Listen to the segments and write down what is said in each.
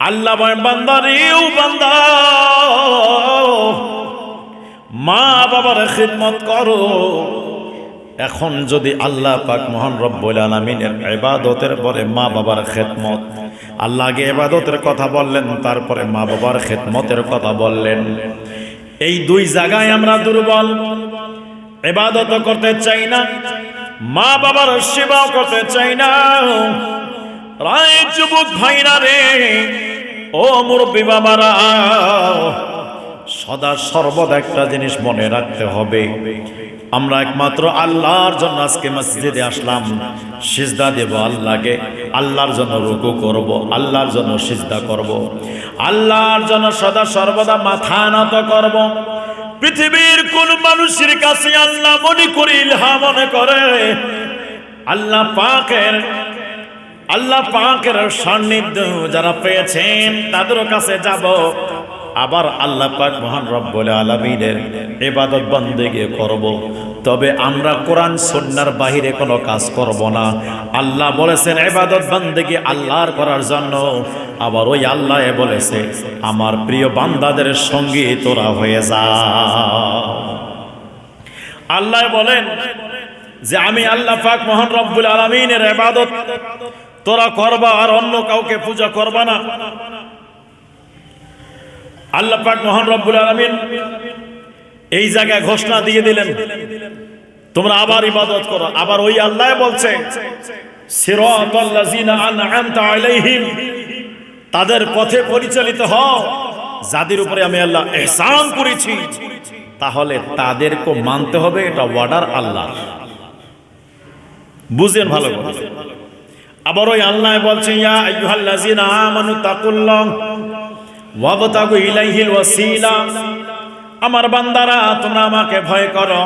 আল্লাহ বলেন বান্দারে ও বান্দা মা বাবার খিদমত করো। এখন যদি আল্লাহ পাক মহান রব্বুল আলামিনের ইবাদতের পরে মা বাবার খিদমত, আল্লাহ আগে ইবাদতের কথা বললেন, তারপরে মা বাবার খিদমতের কথা বললেন। এই দুই জায়গায় আমরা দুর্বল, ইবাদত করতে চাই না, মা বাবার সেবা করতে চাই না। রায় যুবক ভাইরা রে, ও মুরব্বী বাবারা, সদা সর্বদা একটা জিনিস মনে রাখতে হবে, আমরা একমাত্র আল্লাহর জন্য আজকে মসজিদে আসলাম। সিজদা দেব আল্লাহকে, আল্লাহর জন্য রুকু করব, আল্লাহর জন্য সিজদা করব, আল্লাহর জন্য সদা সর্বদা মাথা নত করব। পৃথিবীর কোন মানুষের কাছে আল্লাহ মনে করে ইলহা মনে করে আল্লাহ পাকের সান্নিধ্য যারা পেয়েছেন তাদের কাছে যাব। আবার আল্লাহ পাক মহান রব্বুল আলামিনের ইবাদত বন্দেগী করব। তবে আমরা কোরআন সুন্নাহর বাহিরে কোনো কাজ করব না। আল্লাহ বলেছেন ইবাদত বন্দেগী আল্লাহর করার জন্য, আবার ওই আল্লাহ বলেছে আমার প্রিয় বান্দাদের সঙ্গী তোরা হয়ে যা। আল্লাহ বলেন যে আমি আল্লাহ পাক মহান রব্বুল আলামিনের ইবাদত তোরা করবা, আর অন্য কাউকে পূজা করবা না। আল্লাহ পাক মহান রব্বুল আলামিন এই জায়গায় ঘোষণা দিয়ে দিলেন তোমরা আবার ইবাদত করো। আবার ওই আল্লাহ বলছে সিরাতাল্লাযিনা আন'আমতা আলাইহিম, তাদের পথে পরিচালিত হও যাদের উপরে আমি আল্লাহ ইহসান করেছি। তাহলে তাদেরকে মানতে হবে, এটা ওয়ার্ডার আল্লাহ, বুঝেন ভালো করে। আবার ওই আল্লাহ বলছে ইয়া আইয়ুহাল্লাযিনা আমানু তাকুল্লাহ ওয়াবতাগু ইলাইহিল ওয়াসিলা, আমার বান্দারা তোমরা আমাকে ভয় করো,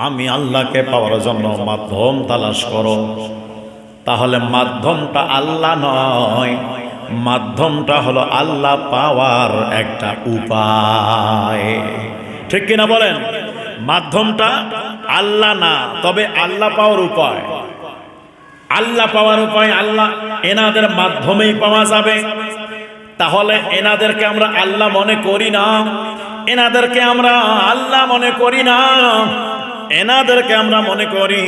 আমি আল্লাহকে পাওয়ার জন্য মাধ্যম তালাশ করো। তাহলে মাধ্যমটা আল্লাহ নয়, মাধ্যমটা হলো আল্লাহ পাওয়ার একটা উপায়। ঠিক কিনা বলেন? মাধ্যমটা আল্লাহ না, তবে আল্লাহ পাওয়ার উপায়। আল্লাহ পাওয়ার উপায় আল্লাহ এনাদের মাধ্যমেই পাওয়া যাবে। তাহলে এনাদেরকে আমরা আল্লাহ মনে করি না, এনাদেরকে আমরা আল্লাহ মনে করি না, এনাদেরকে আমরা মনে করি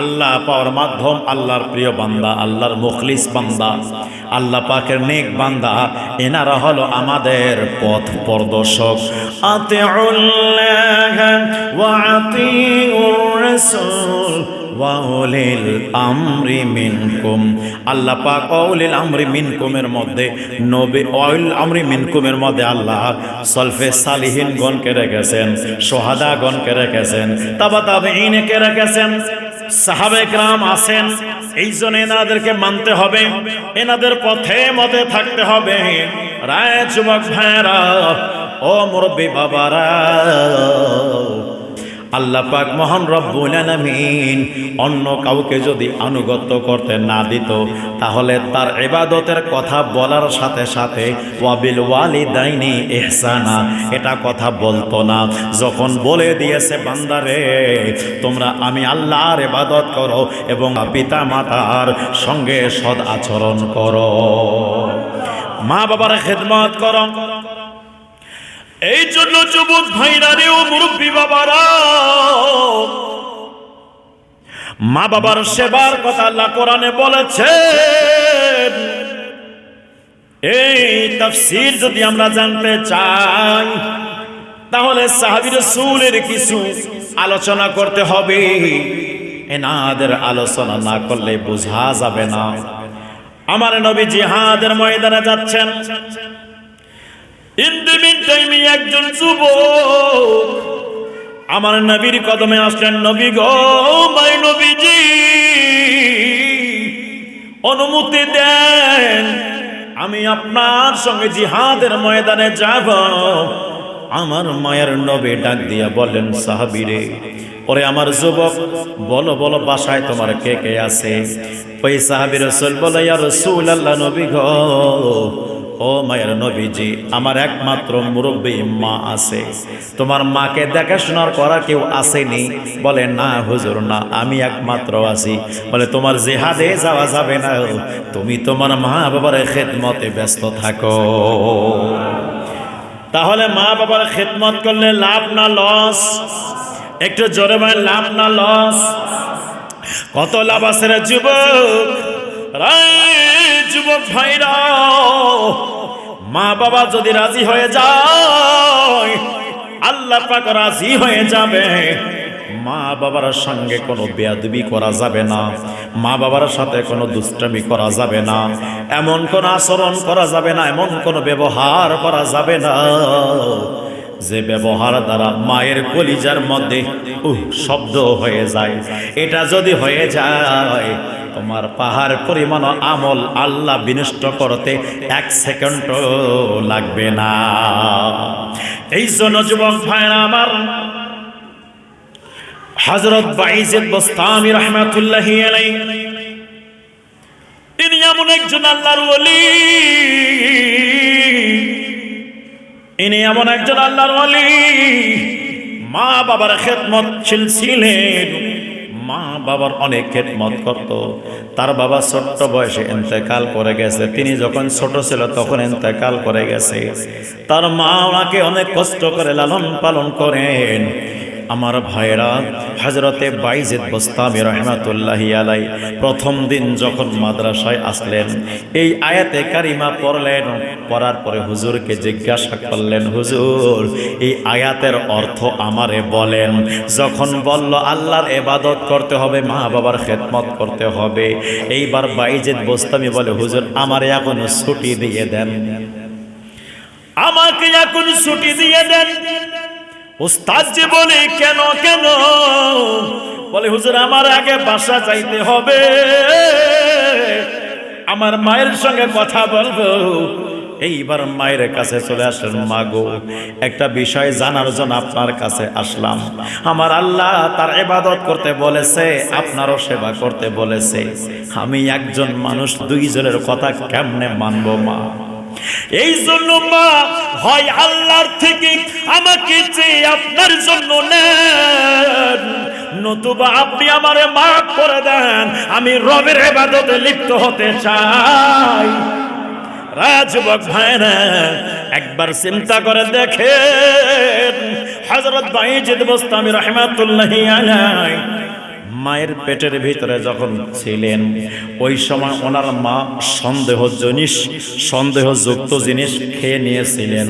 আল্লাহ পাওয়ার মাধ্যম আল্লাহর প্রিয় বান্দা, আল্লাহর মুখলিস বান্দা, আল্লাহ পাকের নেক বান্দা। এনারা হলো আমাদের পথ প্রদর্শক। আতিউল্লাহ ওয়া আতিউর রাসূল ওয়া উলিল আমরি মিনকুম। আল্লাহ পাক উলিল আমরি মিনকুমের মধ্যে নবী, উলিল আমরি মিনকুমের মধ্যে আল্লাহ সলফে সালিহিন গণকে রেখেছেন, সোহাদা গণকে রেখেছেন, তাবা তাবেঈনকে রেখেছেন, সাহাবে কেরাম আছেন। এই জন্য এনাদেরকে মানতে হবে, এনাদের পথে মতে থাকতে হবে। রায় যুবক ভাইরা, ও মুরব্বী বাবারা, আল্লাহ পাক মহান রব্বুল আলামিন অন্য কাউকে যদি আনুগত্য করতে না দিত, তাহলে তার ইবাদতের কথা বলার সাথে সাথে ওয়াবিল ওয়ালিদাইনি ইহসানা এটা কথা বলতো না। যখন বলে দিয়েছে বান্দারে তোমরা আমি আল্লাহর ইবাদত করো এবং পিতা মাতার সঙ্গে সৎ আচরণ করো, মা বাবার খেদমত করো। এই জন্য যুবক ভাইরা রে, ও মুরব্বী বাবারা, মা বাবার সেবার কথা আল্লাহ কোরআনে বলেছেন। এই তাফসীর যদি আমরা জানতে চাই, তাহলে সাহাবী রাসূলের কিছু আলোচনা করতে হবে। এনাদের আলোচনা না করলে বোঝা যাবে না। আমার নবী জিহাদের ময়দানে যাচ্ছেন। ইন দ্য মিন টাইমে একজন যুবক আমার নবীর কদমে আসলেন। নবী গো, মাই নবীজি অনুমতি দেন, আমি আপনার সঙ্গে জিহাদের ময়দানে যাব। আমার মায়ের নবী ডাক দিয়া বলেন সাহাবীরে, ওরে আমার যুবক, বলো বলো বাসায় তোমার কে কে আছে? ওই সাহাবী রাসূল বলে, ইয়া রাসূলুল্লাহ, নবী গো, ও ও মায়ের নবীজি, আমার একমাত্র মুরব্বী মা আছে, তোমার মাকে দেখাশোনার করা কেউ আসেনি? বলে না হুজুর, না, আমি একমাত্র আছি। বলে তোমার জিহাদে যাওয়া যাবে না, তুমি তোমার মা বাবার খেদমতে ব্যস্ত থাকো। তাহলে মা বাবার খেদমত করলে লাভ না লস? একটু জোরে বলেন, লাভ না লস? কত লাভ আছে রে যুবক, যুবক ভাইরা। মা বাবা যদি রাজি হয়ে যায়, আল্লাহ পাক রাজি হয়ে যাবে। মা বাবার সঙ্গে কোনো বেয়াদবি করা যাবে না, মা বাবার সাথে কোনো দুষ্টামি করা যাবে না, এমন কোন আচরণ করা যাবে না, এমন কোন ব্যবহার করা যাবে না যে ব্যবহার দ্বারা মায়ের কলিজার মধ্যে শব্দ হয়ে যায়। এটা যদি হয়ে যায়, তোমার পাহাড় পরিমাণ আমল আল্লাহ বিনষ্ট করতে 1 সেকেন্ডও লাগবে না। এই জন্য যুবক ভাইরা আমার, হযরত বাইজিদ বুস্তামি রাহমাতুল্লাহি আলাইহি, তিনি এমন একজন আল্লাহর ওলি, ইনি এমন একজন আল্লাহর ওলি, মা বাবার খেদমতশীল ছিলেন, মা বাবার অনেক খেদমত করত। তার বাবা ছোট্ট বয়সে ইন্তেকাল করে গেছে, তিনি যখন ছোট ছিল তখন ইন্তেকাল করে গেছে। তার মা ওনাকে অনেক কষ্ট করে লালন পালন করেন। আমার ভাইরা, হযরতে বাইজিদ বুস্তামি রাহমাতুল্লাহি আলাইহি প্রথম দিন যখন মাদ্রাসায় আসলেন, এই আয়াতে কারিমা পড়লেন। পড়ার পরে হুজুরকে জিজ্ঞাসা করলেন, হুজুর এই আয়াতের অর্থ আমারে বলেন। যখন বলল আল্লাহর ইবাদত করতে হবে, মা বাবার খেদমত করতে হবে, এইবার বাইজিদ বুস্তামি বলে, হুজুর আমারে এখন ছুটি দিয়ে দেন, আমাকে এখন ছুটি দিয়ে দেন। উস্তাদ জি বলে, কেন কেন? বলে হুজুর আমার আগে বাসা যাইতে হবে, আমার মায়ের সঙ্গে কথা বলবো। এইবার মায়ের কাছে চলে আসলেন, মা গো, একটা বিষয় জানার জন্য আপনার কাছে আসলাম। আমার আল্লাহ তার ইবাদত করতে বলেছে, আপনারও সেবা করতে বলেছে। আমি একজন মানুষ, দুইজনের কথা কেমনে মানবো মা? এই জন্য মা, হয় আল্লাহর থেকে আমাকে চেয়ে আপনার জন্য নেন, নতুবা আপনি আমারে মাফ করে দেন, আমি রবের ইবাদতে লিপ্ত হতে চাই। যুবক ভাইরা, একবার চিন্তা করে দেখেন, হযরত বাইজিদ বুস্তামি রাহমাতুল্লাহি আলাইহি মায়ের পেটের ভিতরে যখন ছিলেন, ওই সময় ওনার মা সন্দেহযুক্ত জিনিস খেয়ে নিয়েছিলেন।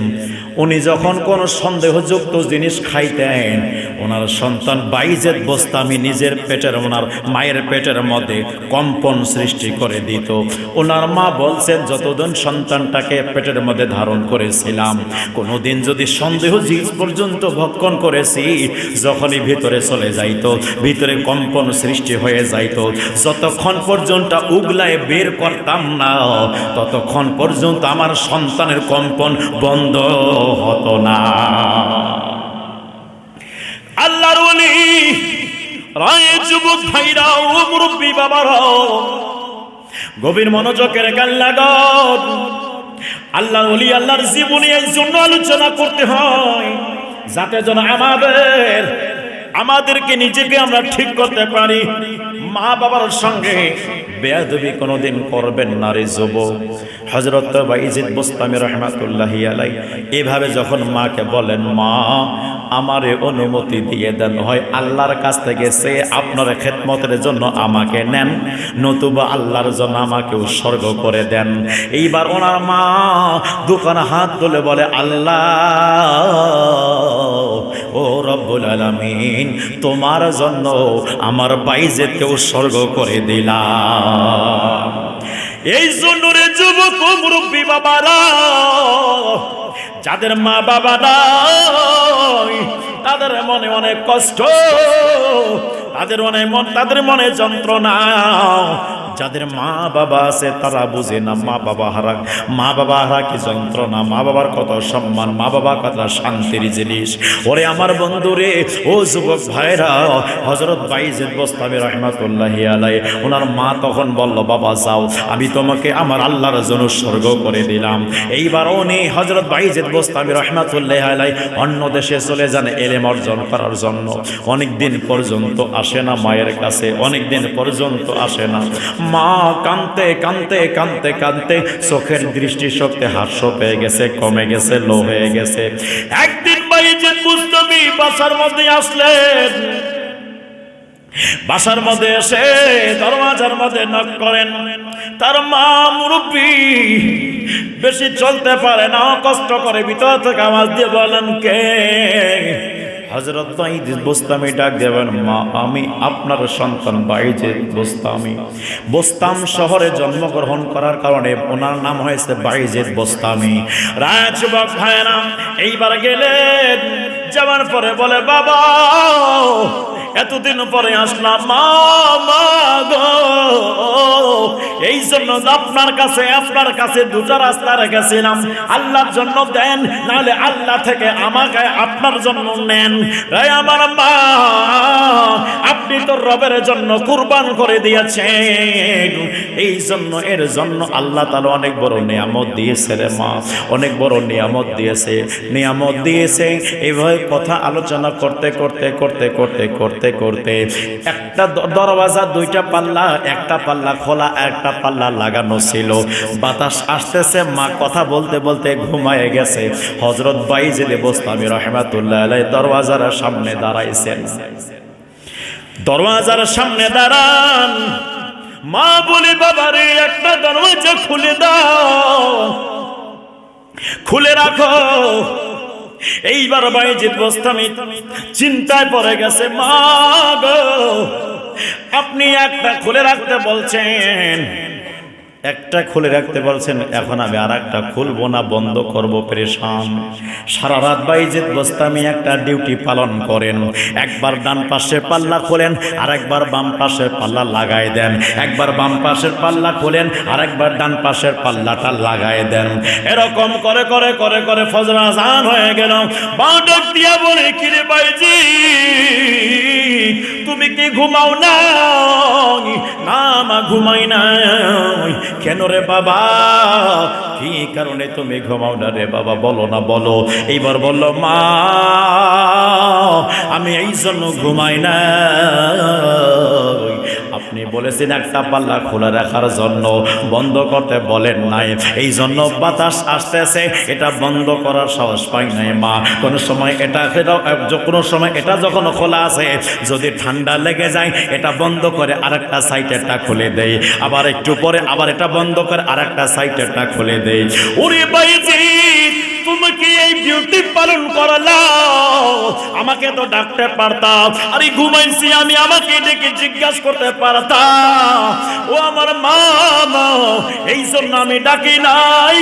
উনি যখন কোনো সন্দেহযুক্ত জিনিস খাইতেন, ওনার সন্তান বাইজিদ বুস্তামি নিজের পেটের, ওনার মায়ের পেটের মধ্যে কম্পন সৃষ্টি করে দিত। ওনার মা বলছেন, যতদিন সন্তানটাকে পেটের মধ্যে ধারণ করেছিলাম, কোনোদিন যদি সন্দেহ জিনিস পর্যন্ত ভক্ষণ করেছি, যখনই ভিতরে চলে যাইতো, ভিতরে কম্পন সৃষ্টি হয়ে যাইত, যতক্ষণ পর্যন্ত উগলায় বের করতাম না, ততক্ষণ পর্যন্ত আমার সন্তানের কম্পন বন্ধ হতো না। আল্লাহর ওলি রায় যুবক ভাইরা ও মুরব্বী বাবারা, গভীর মনোযোগের গান লাগান। আল্লাহর ওলি আল্লাহর জীবনী এই জন্য আলোচনা করতে হয়, যাতে যেন আমাদেরকে নিজেকে আমরা ঠিক করতে পারি। মা বাবার সঙ্গে বেয়াদবি কোনোদিন করবেন না রে যুবক। হযরত বাইজিদ বুস্তামি রাহমাতুল্লাহি আলাইহি এভাবে যখন মাকে বলেন, মা আমারে অনুমতি দিয়ে দেন, হয় আল্লাহর কাছ থেকে সে আপনার খেদমতের জন্য আমাকে নেন, নতুবা আল্লাহর জন্য আমাকে উৎসর্গ করে দেন। এইবার ওনার মা দুখানা হাত তুলে বলে, আল্লাহ ও রব্বুল আলামিন, তোমার জন্য আমার বাইজিদকে উৎসর্গ করে দিলাম। এই জন্য রে যুবক ও মুরব্বী বাবারা, যাদের মা বাবা নাই, তাদের মনে অনেক কষ্ট, তাদের মনে যন্ত্রণা। যাদের মা বাবা আছে তারা বুঝে না মা বাবা হারা কি যন্ত্রণা, মা বাবার কত সম্মান, মা বাবা কত শান্তির জিনিস। ওরে আমার বন্ধুরে, ও যুবক ভাইরা, হযরত বাইজিদ বোস্তামী রাহমাতুল্লাহি আলাইহি ওনার মা তখন বলল, বাবা যাও, আমি তোমাকে আমার আল্লাহর জন্য উৎসর্গ করে দিলাম। এইবার উনি হযরত বাইজিদ বোস্তামী রাহমাতুল্লাহি আলাইহি অন্য দেশে চলে যান ইলম অর্জন করার জন্য। অনেক দিন পর্যন্ত আসে না মায়ের কাছে, অনেক দিন পর্যন্ত আসে না। মা কাঁদতে কাঁদতে কাঁদতে কাঁদতে চোখের দৃষ্টিশক্তি হ্রাস পেয়ে গেছে, কমে গেছে, লো হয়ে গেছে। একদিন বাইজিদ বোস্তামী বাসার মধ্যে আসলেন। বাসার মধ্যে এসে দরওয়াজার মধ্যে নক করেন। তার মা মুরব্বী, বেশি চলতে পারে না, কষ্ট করে ভিতর থেকে আওয়াজ দিয়ে বলেন, কে? হযরত বাইজিদ বোস্তামী ডাক দেবেন, মা আমি আপনার সন্তান বাইজিদ বোস্তামী। বোস্তাম শহরে জন্মগ্রহণ করার কারণে ওনার নাম হয়েছে বাইজিদ বোস্তামী। রাজযুবক ভাইরা এইবার গেলেন, যাওয়ার পরে বলে, বাবা এতদিন পরে আসলাম, মা গো, এই জন্য আপনার কাছে দুটো রাস্তা রেখেছিলাম, আল্লাহর জন্য দেন, নাহলে আল্লাহ থেকে আমাকে আপনার জন্য নেন। আমার মা, আপনি তো রবের জন্য কুরবান করে দিয়েছেন, এই জন্য এর জন্য আল্লাহ তাআলা অনেক বড় নিয়ামত দিয়েছে রে মা, অনেক বড় নিয়ামত দিয়েছে। এইভাবে কথা আলোচনা করতে করতে করতে করতে করতে করতে একটা দরওয়াজা, দুইটা পাল্লা, একটা পাল্লা খোলা, একটা পাল্লা লাগানো ছিল। বাতাস আসতেছে, মা কথা বলতে বলতে ঘুমায়ে গেছে। হযরত বাইজিদ বোস্তামী রাহমাতুল্লাহি আলাইহি দরওয়াজার সামনে দাঁড়াইছেন। দরওয়াজার সামনে দাঁড়ান, মা বলে, বাবারে একটা দরওয়াজা খুলে দাও, খুলে রাখো। এইবার বাইজিদ বোস্তামী চিন্তায় পড়ে গেছে, মা গো, আপনি একটা খুলে রাখতে বলছেন, এখন আমি আর একটা খুলবো না, বন্ধ করবো, পেরেশান। সারা রাত বাইজিদ বোস্তামী একটা ডিউটি পালন করেন। একবার ডান পাশের পাল্লা খোলেন, আর একবার বাম পাশের পাল্লা লাগাই দেন, একবার বাম পাশের পাল্লা খোলেন, আর একবার ডান পাশের পাল্লাটা লাগাই দেন। এরকম করে করে করে করে ফজর আযান হয়ে গেল। বাঁ ডাক দিয়া বলে, কিরে বাইজিদ, তুমি কি ঘুমাও না? না মা, ঘুমাই না। কেন রে বাবা, কি কারণে তুমি ঘুমাও না রে বাবা, বলো না, বলো। এইবার বলল, মা আমি এই জন্য ঘুমাই না, আপনি বলেছেন একটা পাল্লা খোলা রাখার জন্য, বন্ধ করতে বলেন নাই, এই জন্য বাতাস আসতেছে, এটা বন্ধ করার সাহস পাই নাই মা। কোনো সময় এটা যখন খোলা আছে, যদি ঠান্ডা লেগে যায় এটা বন্ধ করে আরেকটা সাইডেরটা খুলে দেই, আবার একটু পরে আবার এটা বন্ধ করে আরেকটা সাইডেরটা খুলে দেই। ওরে বাইজিদ, তুমি কি এই ডিউটি পালন করলাম? আমাকে তো ডাকতে পারতাম, আরে ঘুমাইছি আমি, আমাকে ডেকে জিজ্ঞাসা করতে পারতাম। ও আমার মা, এই জন্য আমি ডাকি নাই।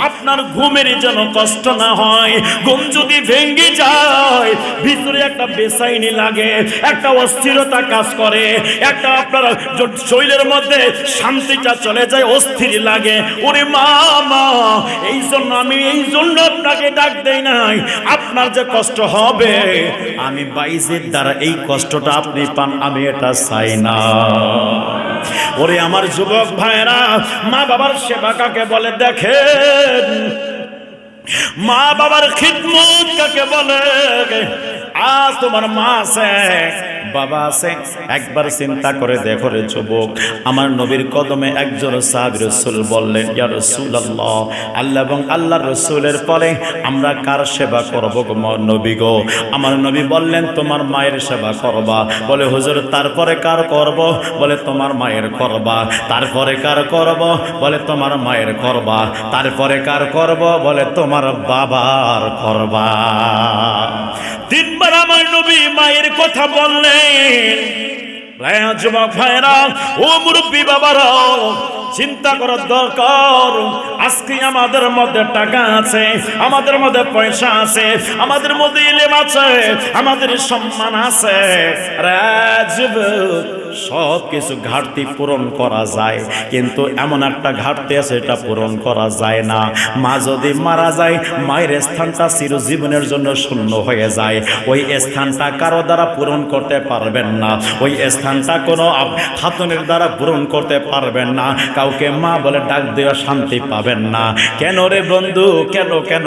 আপনার ঘুমের যেন কষ্ট না হয়, ঘুম যদি ভেঙে যায় ভিতরে একটা বেসাইনি লাগে, একটা অস্থিরতা কাজ করে, একটা আপনার শরীরের মধ্যে শান্তিটা চলে যায়, অস্থির লাগে। ওরে মা, এই জন্য আপনাকে ডাক দেই নাই। আপনার যে কষ্ট হবে, আমি বাইজিদ দ্বারা এই কষ্টটা আপনি পান, আমি এটা চাই না। ওরে আমার যুবক ভাইরা, মা বাবার সেবা কাকে বলে দেখেন, মা বাবার খিদমত কাকে বলে। আজ তোমার মা আছে, বাবা আছে, একবার চিন্তা করে দেখো রে যুবক। আমার নবীর কদমে একজন সাহাবী রাসূল বললেন, ইয়া রাসূলুল্লাহ, আল্লাহ এবং আল্লাহর রাসূলের পরে আমরা কার সেবা করব গো নবী গো? আমার নবী বললেন, তোমার মায়ের সেবা করবা। বলে হুজুর, তারপরে কার করব? বলে তোমার মায়ের করবা। তারপরে কার করব? বলে তোমার মায়ের করবা। তারপরে কার করব? বলে তোমার বাবার করবা। তিনবার আমার নবী মায়ের কথা বললেন। যুবক ভাইরা, ও মুরব্বী বাবারা, চিন্তা করার দরকার। আজকে আমাদের মধ্যে টাকা আছে, আমাদের মধ্যে পয়সা আছে, আমাদের মধ্যে ইলম আছে, আমাদের সম্মান আছে, সব কিছু ঘাটতি পূরণ করা যায়, কিন্তু এমন একটা ঘাটতি আছে এটা পূরণ করা যায় না। মা যদি মারা যায়, মায়ের স্থানটা চিরজীবনের জন্য শূন্য হয়ে যায়। ওই স্থানটা কারো দ্বারা পূরণ করতে পারবেন না, ওই স্থানটা কোনো খাতুনের দ্বারা পূরণ করতে পারবেন না। কাউকে মা বলে ডাক দিয়ে শান্তি পাবেন না। কেন রে বন্ধু, কেন কেন?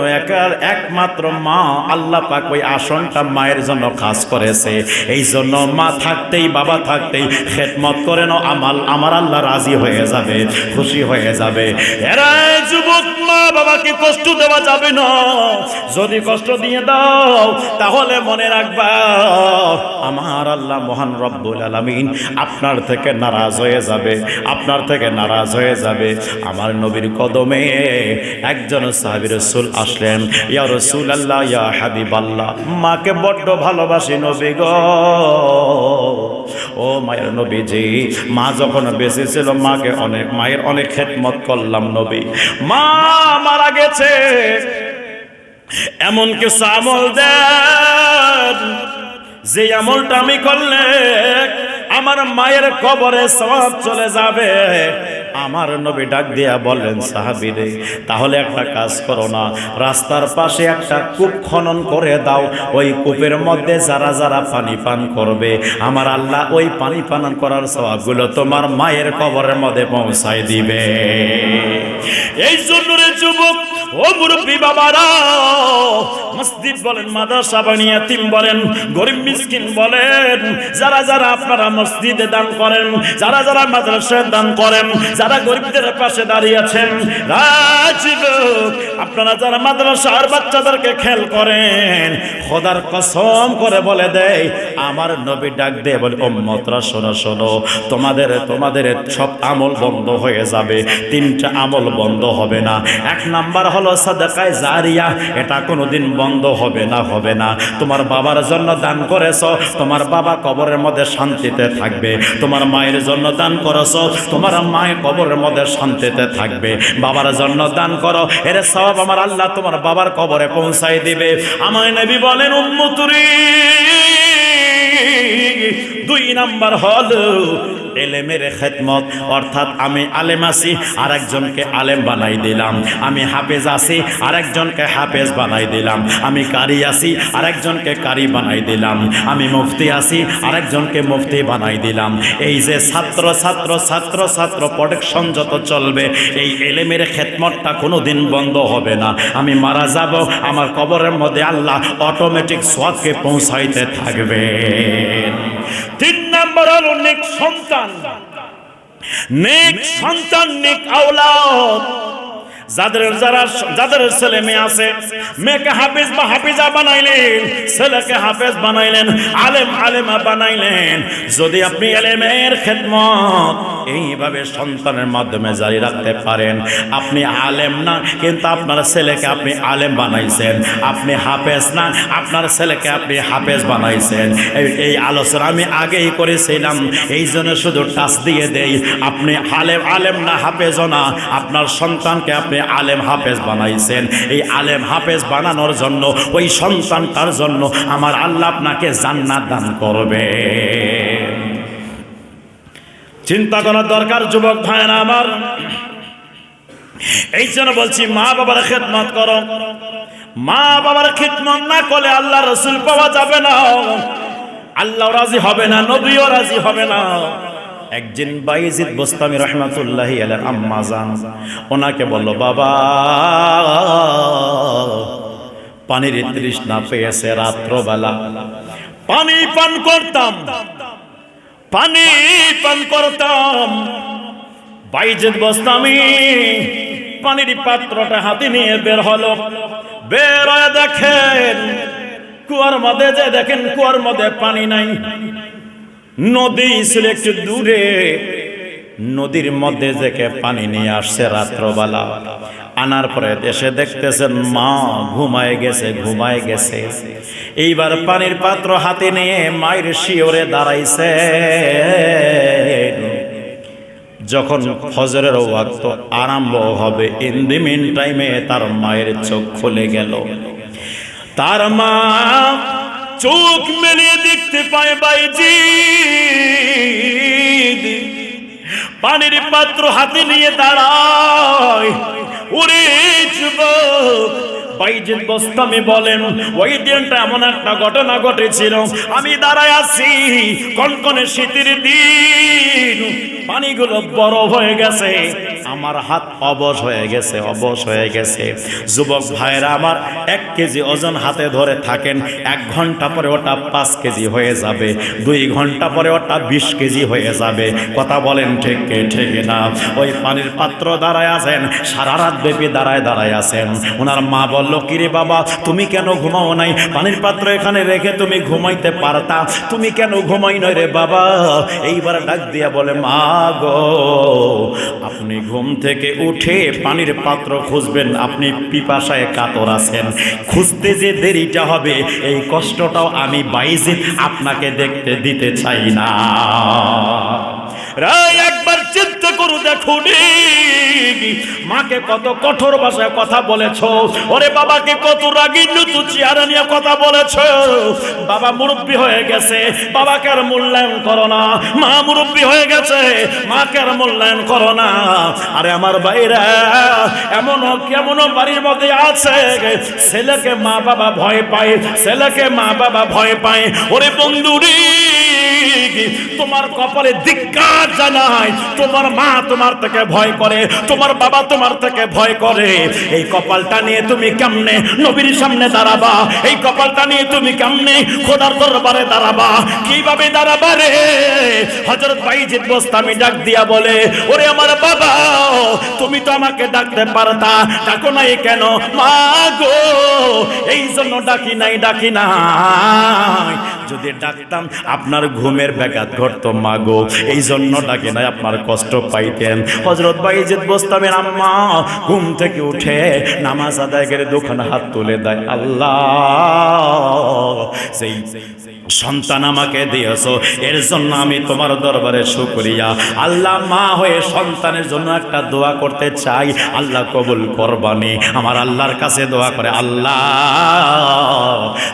একমাত্র মা, আল্লাহ পাক ওই আসনটা মায়ের জন্য কাজ করেছে। এই জন্য মা থাকতেই, বাবা থাকতেই খেদমত করে নাও, আমার আল্লাহ রাজি হয়ে যাবে, খুশি হয়ে যাবে। এরা যুবক, মা বাবাকে কষ্ট দেওয়া যাবে না। যদি কষ্ট দিয়ে দাও তাহলে মনে রাখবা আমার আল্লাহ মহান রব্বুল আলামিন আপনার থেকে নারাজ হয়ে যাবে, আপনার থেকে নারাজ হয়ে যাবে। আমার নবীর কদমে একজন সাহাবী রাসূল আসলেন, ইয়া রাসূলুল্লাহ, ইয়া হাবিবাল্লাহ, মাকে বড্ড ভালোবাসি নবী গো। ও মায়ের নবীজি, মা যখন বেঁচে ছিল মায়ের অনেক খেদমত করলাম নবী। মা মারা গেছে, এমন কিছু আমল দেন যে আমলটা আমি করলে আমার মায়ের কবরে সওয়াব চলে যাবে। আমার নবী ডাক দিয়া বললেন, সাহাবীরে, তাহলে একটা কাজ করো না, রাস্তার পাশে একটা কূপ খনন করে দাও। ওই কূপের মধ্যে যারা যারা পানি পান করবে, আমার আল্লাহ ওই পানি পান করার সওয়াবগুলো তোমার মায়ের কবরের মধ্যে পৌঁছায় দিবে। এই জন্য রে যুবক, ও মুরব্বী বাবারা, মসজিদ বলেন, মাদ্রাসা বলেন, ইয়াতিম বলেন, গরিব মিসকিন বলেন, যারা যারা আপনারা মসজিদে দান করেন, যারা যারা মাদ্রাসায় দান করেন, যারা গরিবদের পাশে দাঁড়িয়ে আছেন, আপনারা যারা মাদ্রাসার বাচ্চাদেরকে খেয়াল করেন, খোদার কসম করে বলে দেয়, আমার নবী ডাক দিয়ে বলে, উম্মতরা শোনো শোনো, তোমাদের সব আমল বন্ধ হয়ে যাবে। তিনটা আমল বন্ধ হবে না। এক নাম্বার হলো সাদাকায়ে জারিয়া, এটা কোনোদিন বন্ধ হবে না, হবে না। তোমার বাবার জন্য দান করেছো, তোমার বাবা কবরের মধ্যে শান্তিতে থাকবে। তোমার মায়ের জন্য দান করেছো, তোমার মায়ের কবরের মধ্যে শান্তিতে থাকবে। বাবার জন্য দান করো, এর সওয়াব আমার আল্লাহ তোমার বাবার কবরে পৌঁছাই দিবে। আমার নবী বলেন, উম্মতুরি, দুই নাম্বার হলো এলেমের খেদমত, অর্থাৎ আমি আলেম আছি আর একজনকে আলেম বানাই দিলাম, আমি হাফেজ আছি আর একজনকে হাফেজ বানাই দিলাম, আমি কারি আছি আর একজনকে কারি বানাই দিলাম, আমি মুফতি আছি আর একজনকে মুফতি বানাই দিলাম। এই যে ছাত্র ছাত্র ছাত্র ছাত্র প্রোটেকশন যত চলবে, এই এলেমের খেদমতটা কোনোদিন বন্ধ হবে না। আমি মারা যাব, আমার কবরের মধ্যে আল্লাহ অটোমেটিক সওয়াবকে পৌঁছাইতে থাকবে। তিন নম্বর হলো নেক সন্তান, নেক সন্তান, নেক আওলাদ। যাদের ছেলে মেয়ে আছে, মেয়েকে হাফেজ বা হাফিজা বানাইলেন, ছেলেকে হাফেজ বানাইলেন, আলেম আলেমা বানাইলেন। যদি আপনি এলেমের খেদমত এইভাবে সন্তানের মাধ্যমে জারি রাখতে পারেন, আপনি আলেম না কিন্তু আপনার ছেলেকে আপনি আলেম বানাইছেন, আপনি হাফেজ না আপনার ছেলেকে আপনি হাফেজ বানাইছেন। এই আলোচনা আমি আগেই করেছিলাম, এই জন্য শুধু টাচ দিয়ে দেই। আপনি আলেম না হাফেজও না, আপনার সন্তানকে আপনি আলেম হাফেজ বানাইছেন। এই আলেম হাফেজ বানানোর জন্য, ওই সন্তানটার জন্য আমার আল্লাহ আপনাকে জান্নাত দান করবে। চিন্তা করার দরকার যুবক ভাইরা আমার। এই জন্য বলছি, মা বাবার খেদমত করো। মা বাবার খেদমত না করলে আল্লাহ রসুল পাওয়া যাবে না, আল্লাহ রাজি হবে না, নবীও রাজি হবে না। একদিন বাইজিদ বোস্তামি রহমাতুল্লাহি আলাইহি আম্মা জান ওনাকে বলল, বাবা পানির তৃষ্ণা পেয়েছে, রাত্রবেলা পানি পান করতাম, পানি পান করতাম। বাইজিদ বোস্তামি পানির পাত্রটা হাতে নিয়ে বের হলো, বের হয়ে দেখেন কুয়ার মধ্যে, যে দেখেন কুয়ার মধ্যে পানি নাই। নদী ছিল একটু দূরে, নদীর মধ্যে থেকে পানি নিয়ে আসছে রাত্রবেলা। আনার পরে এসে দেখতেছেন মা ঘুমায় গেছে। এইবার পানির পাত্র হাতে নিয়ে মায়ের শিওরে দাঁড়াইছে। যখন ফজরের ওয়াক্ত আরম্ভ হবে, ইন দি মিন টাইমে তার মায়ের চোখ খুলে গেল। তার মা চোখ মেলিয়ে দেখতে পায় বাইজি পানির পাত্র হাতে নিয়ে দাঁড়ায়। ওরে যুবক, বাইজিদ বোস্তামি বলেন, ওই দিনটা এমন একটা ঘটনা ঘটেছিল, আমি দাঁড়ায় আছি কনকনে শীতের দিন, পানিগুলো বরফ হয়ে গেছে, আমার হাত অবশ হয়ে গেছে, অবশ হয়ে গেছে। যুবক ভাইরা আমার, 1 কেজি ওজন হাতে ধরে থাকেন, 1 ঘন্টা পরে ওটা 5 কেজি হয়ে যাবে, 2 ঘন্টা পরে ওটা 20 কেজি হয়ে যাবে। কথা বলেন ঠিক ঠিক না? ওই পানির পাত্র দাঁড়ায় আছেন, সারা রাত ব্যাপী দাঁড়ায় আছেন। ওনার মা বলল, কিরে বাবা, তুমি কেন ঘুমাও নাই? পানির পাত্র এখানে রেখে তুমি ঘুমাইতে পারতা, তুমি কেন ঘুমাই নয় রে বাবা? এইবার ডাক দিয়া বলে, মা গো, আপনি ঘুম থেকে উঠে পানির পাত্র খুঁজবেন, আপনি পিপাসায় কাতর আছেন, খুঁজতে যে দেরিটা হবে এই কষ্টটাও আমি বাইজিদ আপনাকে দেখতে দিতে চাই না। রাই একবার চিন্তা করো, দেখো মাকে কত কঠোর ভাষায় কথা বলেছো, ওরে বাবাকে কত রাগী নুতু চেহারা নিয়ে কথা বলেছো। বাবা মুরব্বী হয়ে গেছে, বাবাকে আর মূল্যায়ন করো না। মা মুরব্বী হয়ে গেছে, মাকে আর মূল্যায়ন করো না। আরে আমার ভাইরা, কেমন বাড়ির মধ্যে আছে ছেলেকে মা বাবা ভয় পায়, ছেলেকে মা বাবা ভয় পায়। ওরে বন্ধুরি, তোমার কপালে ধিক্কার জানাই, তোমার মা তোমার থেকে ভয় করে, তোমার বাবা তোমার থেকে ভয় করে। এই কপালটা নিয়ে তুমি কেমনে নবীর সামনে দাঁড়াবা? এই কপালটা নিয়ে তুমি কেমনে খোদার দরবারে দাঁড়াবা? কিভাবে দাঁড়াবা রে? হযরত বাইজিদ বোস্তামি ডাক দিয়া বলে, ওরে আমার বাবা, তুমি তো আমাকে ডাকতে পারতা, ডাকো নাই কেন? মা গো, এই জন্য ডাকি নাই। যদি ডাকতাম আপনার ঘুমের ব্যাঘাত ঘটতো মা গো, এই জন্য ডাকি নাই, আপনার কষ্ট পাইতেন। হযরত বাইজিদ বোস্তামির আম্মা ঘুম থেকে উঠে নামাজ আদায় করে দুখানা হাত তুলে দেয়, আল্লাহ, সেই সন্তান আমাকে দিয়েছো, এর জন্য আমি তোমার দরবারে শুকরিয়া। আল্লাহ, মা হয়ে সন্তানের জন্য একটা দোয়া করতে চাই, আল্লাহ কবুল করবানি। আমার আল্লাহর কাছে দোয়া করে, আল্লাহ,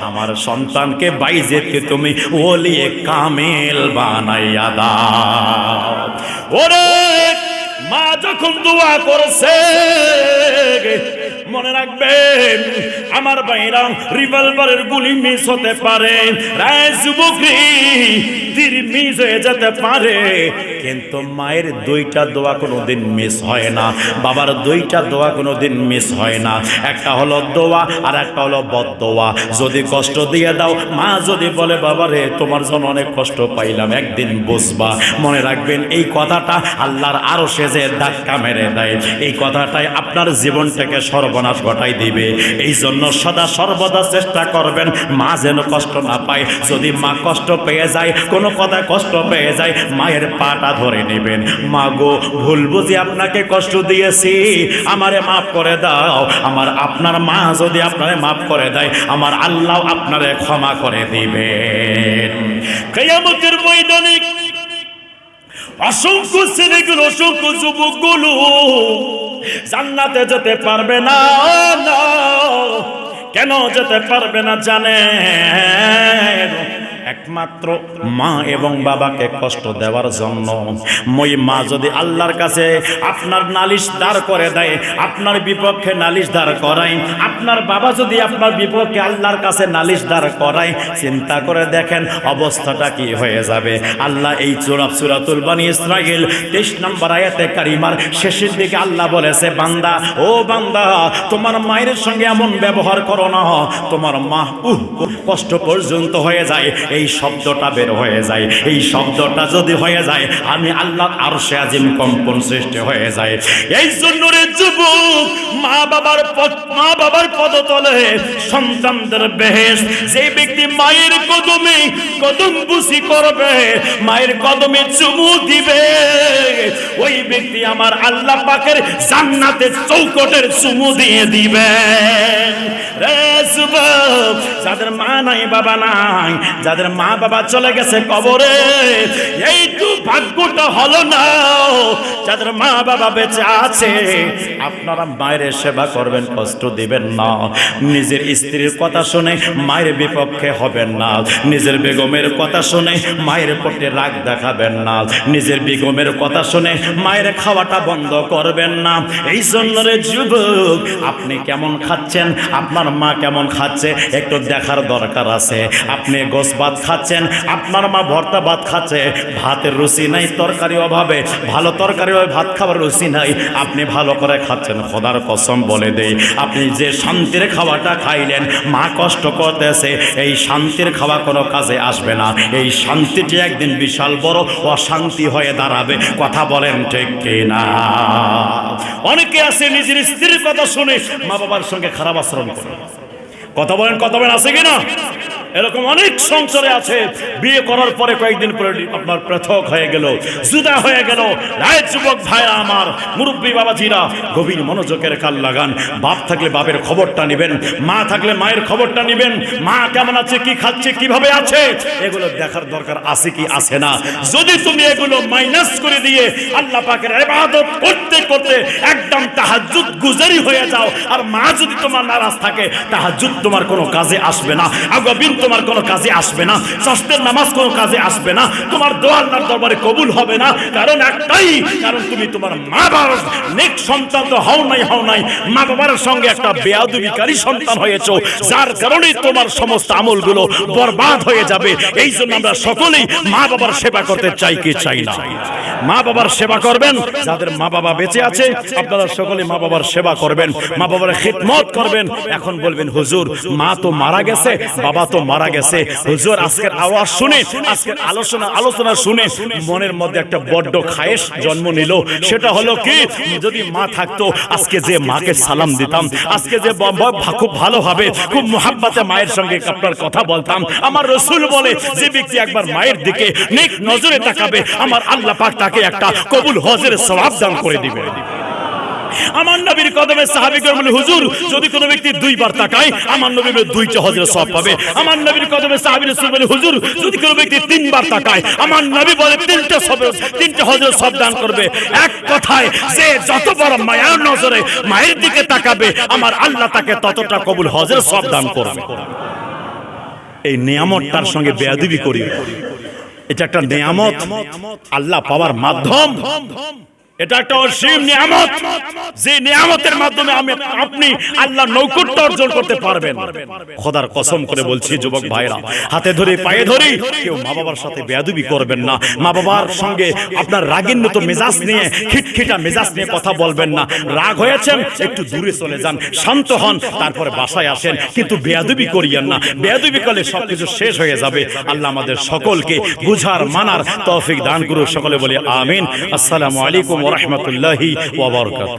আমার সন্তানকে বাইজিদকে তুমি ওলিয়ে কামেল বানাইয়া দাও। ওরে মা যখন দোয়া করছে, মনে রাখবেন আমার ভাইরা, রিভলভারের গুলি মিস হতে পারে, রায় যুবকরি তীর মিস হয়ে যেতে পারে, কিন্তু মায়ের 2টা দোয়া কোনোদিন মিস হয় না, বাবার 2টা দোয়া কোনোদিন মিস হয় না। একটা হলো দোয়া আর একটা হলো বদদোয়া। যদি কষ্ট দিয়ে দাও, মা যদি বলে, বাবা রে, তোমার জন্য অনেক কষ্ট পাইলাম, একদিন বুঝবা। মনে রাখবেন এই কথাটা আল্লাহর আরশে যে ধাক্কা মেরে দেয়, এই কথাটাই আপনার জীবনটাকে সর্বনাশ ঘটাই দিবে। এই জন্য সদা সর্বদা চেষ্টা করবেন মা যেন কষ্ট না পায়। যদি মা কষ্ট পেয়ে যায়, কোনো কথায় কষ্ট পেয়ে যায়, মায়ের পাটা ধরে নেবেন, মা গো, ভুল বুঝি আপনাকে কষ্ট দিয়েছি, আমারে মাফ করে দাও। আপনার মা যদি আপনারে মাফ করে দেয়, আমার আল্লাহ আপনারে ক্ষমা করে দিবেন। কিয়ামতের ময়দানে অসংখ্য ছেলেগুলো, অসংখ্য যুবকগুলো জান্নাতে যেতে পারবে না। কেন যেতে পারবে না জানেন? একমাত্র মা এবং বাবাকে কষ্ট দেওয়ার জন্য। মই মা যদি আল্লাহর কাছে আপনার নালিশ দাঁড় করে দেয়, আপনার বিপক্ষে নালিশ দাঁড় করায়, আপনার বাবা যদি আপনার বিপক্ষে আল্লাহর কাছে নালিশ দাঁড় করায়, চিন্তা করে দেখেন অবস্থাটা কি হয়ে যাবে। আল্লাহ এই সূরাতুল বনী ইসরাঈল 23 নম্বর আয়াতে কারিমার শেষের দিকে আল্লাহ বলেছে, বান্দা, ও বান্দা, তোমার মায়ের সঙ্গে এমন ব্যবহার করো না, তোমার মা কষ্ট পর্যন্ত হয়ে যায়, এই শব্দটা বের হয়ে যায়। এই শব্দটা যদি হয়ে যায়, আমি আল্লাহ আরশে আজিম কম্পন সৃষ্টি হয়ে যায়। এই জন্য রে যুবক, মা বাবার পদতলে সন্তানদের বেহেশত। যে ব্যক্তি মায়ের কদমে কদম বুসি করবে, মায়ের কদমে চুমু দিবে, ওই ব্যক্তি আমার আল্লাহ পাকের জান্নাতের চৌকটের চুমু দিয়ে দিবে। রে যুবক, যাদের মা নাই, বাবা নাই, যাদের যাদের মা বাবা চলে গেছে কবরে, এইটু ভাগ্যটা হলো না যাদের মা বাবা বেঁচে আছে। আপনারা মায়ের সেবা করবেন, কষ্ট দিবেন না। নিজের স্ত্রীর কথা শুনে মায়ের বিপক্ষে হবেন না। নিজের বেগমের কথা শুনে মায়ের প্রতি রাগ দেখাবেন না। নিজের বেগমের কথা শুনে মায়ের খাওয়াটা বন্ধ করবেন না। এই জন্য রে যুবক, আপনি কেমন খাচ্ছেন, আপনার মা কেমন খাচ্ছে একটু দেখার দরকার আছে। আপনি গোস ভাত খাচ্ছেন, আপনার মা ভর্তা ভাত খাচ্ছে, ভাতের রুচি নাই, তরকারি অভাবে, ভালো তরকারি ভাত খাবার রুচি নাই, আপনি ভালো করে খাচ্ছেন। খোদার কসম বলে দেই, আপনি যে শান্তির খাওয়াটা খাইলেন, মা কষ্ট করতেছে, এই শান্তির খাওয়া কোনো কাজে আসবে না। এই শান্তিটি একদিন বিশাল বড় অশান্তি হয়ে দাঁড়াবে। কথা বলেন ঠিক কিনা? অনেকে আছে নিজের স্ত্রীর কথা শুনে মা বাবার সঙ্গে খারাপ আচরণ করে। কথা বলেন, কথা বলেন, আছে কিনা? এরকম অনেক সংসারে আছে, বিয়ে করার পরে কয়েকদিন পরে আপনার পৃথক হয়ে গেল, জুদা হয়ে গেল। রায় যুবক ভাইরা আমার, মুরব্বী বাবাজিরা, গভীর মনোযোগের কান লাগান। বাপ থাকলে বাপের খবরটা নেবেন, মা থাকলে মায়ের খবরটা নেবেন। মা কেমন আছে, কি খাচ্ছে, কিভাবে আছে, এগুলো দেখার দরকার আছে কি আছে না। যদি তুমি এগুলো মাইনাস করে দিয়ে আল্লাহ পাকের ইবাদত করতে করতে একদম তাহাজ্জুদ গুজারি হয়ে যাও, আর মা যদি তোমার নারাজ থাকে, তাহাজ্জুদ তোমার কোনো কাজে আসবে না, আগাবিন তোমার কোনো কাজে আসবে না, ষষ্ঠের নামাজ কোনো কাজে আসবে না, তোমার দোয়া আল্লাহর দরবারে কবুল হবে না। কারণ একটাই, কারণ তুমি তোমার মা বাবার নেক সন্তান তো হও নাই, মা বাবার সঙ্গে একটা বেয়াদবিকারী সন্তান হয়েছো, যার কারণে তোমার সমস্ত আমলগুলো বরবাদ হয়ে যাবে। এই জন্য আমরা সকলেই মা বাবার সেবা করতে চাই কি চাই না? মা বাবার সেবা করবেন। যাদের মা বাবা বেঁচে আছে, আপনারা সকলে মা বাবার সেবা করবেন, মা বাবার খিদমত করবেন। এখন বলবেন, হুজুর মা তো মারা গেছে, বাবা তো মারা গেছে। হুজুর আজকের আওয়াজ শুনে, আজকের আলোচনা শুনে মনের মধ্যে একটা বড্ড খায়েশ জন্ম নিল। সেটা হলো কি, যদি মা থাকতো, আজকে যে মাকে সালাম দিতাম, আজকে যে খুব ভালো হবে, খুব মোহাব্বতে মায়ের সঙ্গে আপনার কথা বলতাম। আমার রাসূল বলে, যে ব্যক্তি একবার মায়ের দিকে নেক নজরে তাকাবে, আমার আল্লাহ পাক তাকে একটা কবুল হজের সওয়াব দান করে দিবে। আমার নবীর কদমে সাহাবীগণ বলে, হুজুর যদি কোনো ব্যক্তি দুইবার তাকায়, আমার নবী বলে 2টা হজের সওয়াব পাবে। আমার নবীর কদমে সাহাবী রাসূল বলে, হুজুর যদি কোনো ব্যক্তি 3বার তাকায়, আমার নবী বলে 3টা হজের সওয়াব দান করবে। এক কথায়, যে যতবার মায়ের নজরে মায়ের দিকে তাকাবে, আমার আল্লাহ তাকে ততটা কবুল হজের সওয়াব দান করবে। এই নিয়ামতটার সঙ্গে বেয়াদবি করি, এটা একটা নিয়ামত আল্লাহ পাওয়ার মাধ্যম। এটা একটা অসীম নিয়ামত, যে নিয়ামতের মাধ্যমে আপনি আল্লাহর নৈকট্য অর্জন করতে পারবেন। খোদার কসম করে বলছি যুবক ভাইরা, হাতে ধরে পায়ে ধরে কেউ মা বাবার সাথে বেয়াদবি করবেন না। মা বাবার সঙ্গে আপনার রাগিন্বিত মেজাজ নিয়ে, খিটখিটা মেজাজ নিয়ে কথা বলবেন না। রাগ হয়েছেন, একটু দূরে চলে যান, শান্ত হন, তারপরে বাসায় আসেন, কিন্তু বেয়াদবি করিয়েন না। বেয়াদবি করলে সবকিছু শেষ হয়ে যাবে। আল্লাহ আমাদের সকলকে বুঝার মানার তৌফিক দান করুন। সকলে বলি আমিন। আসসালামু আলাইকুম ওয়া রাহমাতুল্লাহি ওয়া বারাকাতুহু।